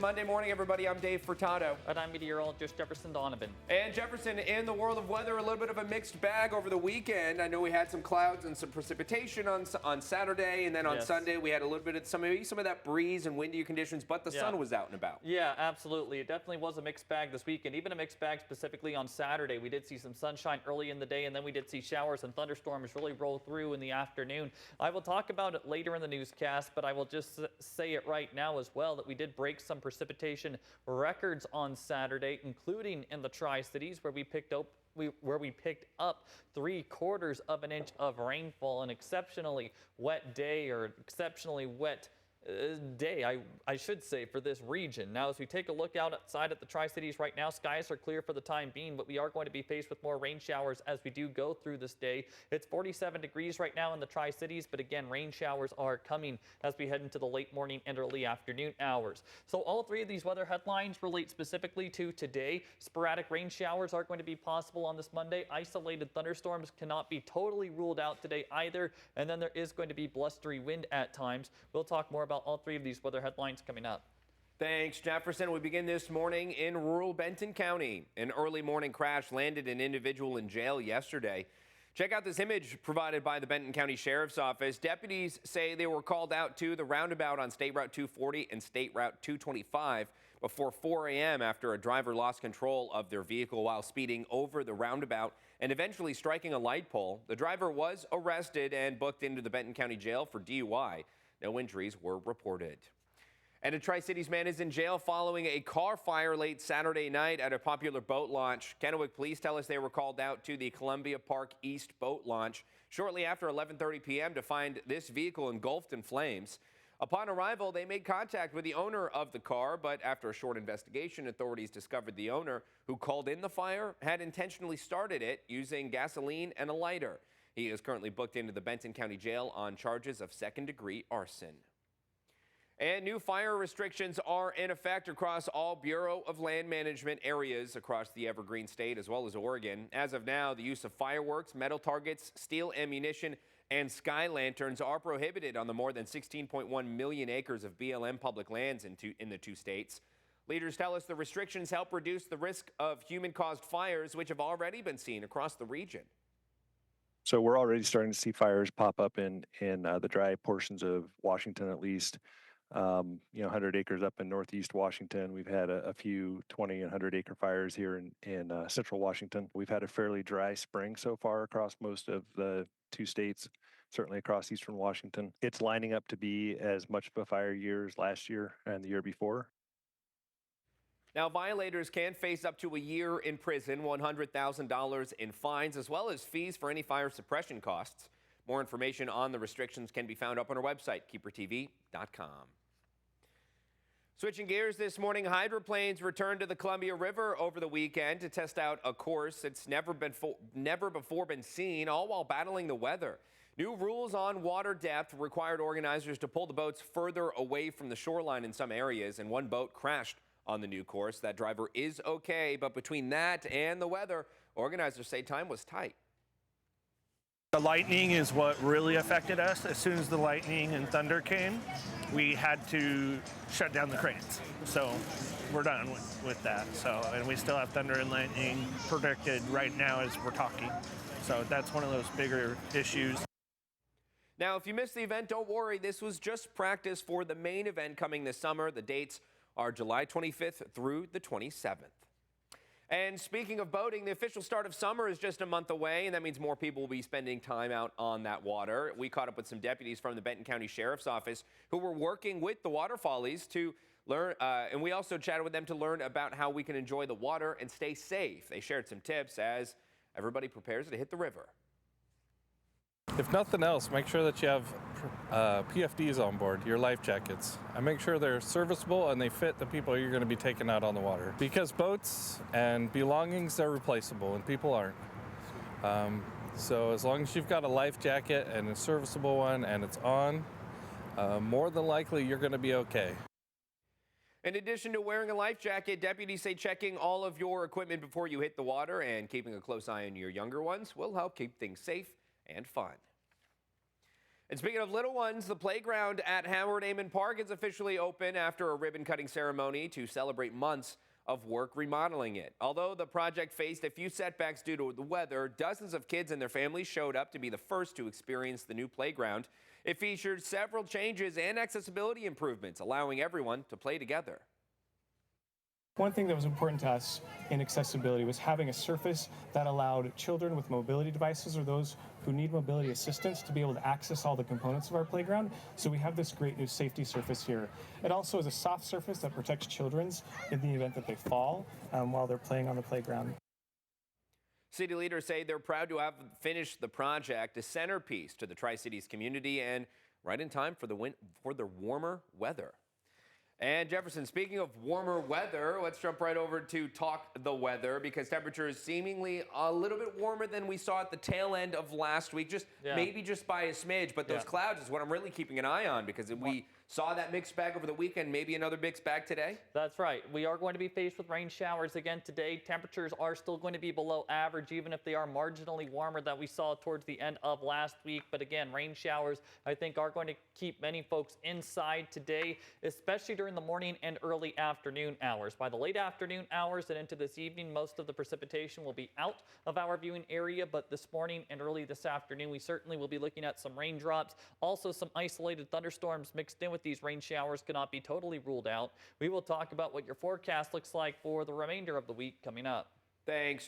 Monday morning, everybody. I'm Dave Furtado. And I'm meteorologist Jefferson Donovan. And Jefferson, in the world of weather, a little bit of a mixed bag over the weekend. I know we had some clouds and some precipitation on Saturday, and then on Sunday we had a little bit of some of that breeze and windy conditions, but the sun was out and about. Yeah, absolutely. It definitely was a mixed bag this weekend, even a mixed bag specifically on Saturday. We did see some sunshine early in the day, and then we did see showers and thunderstorms really roll through in the afternoon. I will talk about it later in the newscast, but I will just say it right now as well that we did break some precipitation records on Saturday, including in the Tri-Cities where we picked up 3/4 of an inch of rainfall, an exceptionally wet day, or exceptionally wet day, I should say, for this region. Now, as we take a look outside at the Tri-Cities right now, skies are clear for the time being, but we are going to be faced with more rain showers as we do go through this day. It's 47 degrees right now in the Tri-Cities, but again, rain showers are coming as we head into the late morning and early afternoon hours. So all three of these weather headlines relate specifically to today. Sporadic rain showers are going to be possible on this Monday. Isolated thunderstorms cannot be totally ruled out today either, and then there is going to be blustery wind at times. We'll talk more about all three of these weather headlines coming up. Thanks, Jefferson. We begin this morning in rural Benton County. An early morning crash landed an individual in jail yesterday. Check out this image provided by the Benton County Sheriff's Office. Deputies say they were called out to the roundabout on State Route 240 and State Route 225 before 4 a.m. after a driver lost control of their vehicle while speeding over the roundabout and eventually striking a light pole. The driver was arrested and booked into the Benton County Jail for DUI. No injuries were reported. And a Tri-Cities man is in jail following a car fire late Saturday night at a popular boat launch. Kennewick police tell us they were called out to the Columbia Park East boat launch shortly after 11:30 p.m. to find this vehicle engulfed in flames. Upon arrival, they made contact with the owner of the car, but after a short investigation, authorities discovered the owner, who called in the fire, had intentionally started it using gasoline and a lighter. He is currently booked into the Benton County Jail on charges of second-degree arson. And new fire restrictions are in effect across all Bureau of Land Management areas across the Evergreen State as well as Oregon. As of now, the use of fireworks, metal targets, steel ammunition, and sky lanterns are prohibited on the more than 16.1 million acres of BLM public lands in the two states. Leaders tell us the restrictions help reduce the risk of human-caused fires, which have already been seen across the region. So we're already starting to see fires pop up in the dry portions of Washington, at least. 100 acres up in northeast Washington. We've had a few 20 and 100 acre fires here in central Washington. We've had a fairly dry spring so far across most of the two states, certainly across eastern Washington. It's lining up to be as much of a fire year as last year and the year before. Now, violators can face up to a year in prison, $100,000 in fines, as well as fees for any fire suppression costs. More information on the restrictions can be found up on our website, KEPRTV.com. Switching gears this morning, hydroplanes returned to the Columbia River over the weekend to test out a course that's never before been seen, all while battling the weather. New rules on water depth required organizers to pull the boats further away from the shoreline in some areas, and one boat crashed on the new course. That driver is okay, but between that and the weather, organizers say time was tight. The lightning is what really affected us. As soon as the lightning and thunder came, we had to shut down the cranes. So we're done with that. And we still have thunder and lightning predicted right now as we're talking. So that's one of those bigger issues. Now, if you missed the event, don't worry. This was just practice for the main event coming this summer. The dates are July 25th through the 27th. And speaking of boating, the official start of summer is just a month away, and that means more people will be spending time out on that water. We caught up with some deputies from the Benton County Sheriff's Office who were working with the water follies to learn, and we also chatted with them to learn about how we can enjoy the water and stay safe. They shared some tips as everybody prepares to hit the river. If nothing else, make sure that you have PFDs on board, your life jackets. And make sure they're serviceable and they fit the people you're going to be taking out on the water. Because boats and belongings are replaceable and people aren't. So as long as you've got a life jacket and a serviceable one and it's on, more than likely you're going to be okay. In addition to wearing a life jacket, deputies say checking all of your equipment before you hit the water and keeping a close eye on your younger ones will help keep things safe and fun. And speaking of little ones, the playground at Howard Amon Park is officially open after a ribbon-cutting ceremony to celebrate months of work remodeling it. Although the project faced a few setbacks due to the weather, dozens of kids and their families showed up to be the first to experience the new playground. It featured several changes and accessibility improvements, allowing everyone to play together. One thing that was important to us in accessibility was having a surface that allowed children with mobility devices or those who need mobility assistance to be able to access all the components of our playground. So we have this great new safety surface here. It also is a soft surface that protects children in the event that they fall while they're playing on the playground. City leaders say they're proud to have finished the project, a centerpiece to the Tri-Cities community, and right in time for the warmer weather. And Jefferson, speaking of warmer weather, let's jump right over to talk the weather, because temperatures seemingly a little bit warmer than we saw at the tail end of last week, maybe just by a smidge. But those clouds is what I'm really keeping an eye on, because we saw that mixed bag over the weekend, maybe another mixed bag today. That's right. We are going to be faced with rain showers again today. Temperatures are still going to be below average, even if they are marginally warmer than we saw towards the end of last week. But again, rain showers, I think, are going to keep many folks inside today, especially during the morning and early afternoon hours. By the late afternoon hours and into this evening, most of the precipitation will be out of our viewing area. But this morning and early this afternoon, we certainly will be looking at some raindrops. Also, some isolated thunderstorms mixed in with these rain showers cannot be totally ruled out. We will talk about what your forecast looks like for the remainder of the week coming up. Thanks,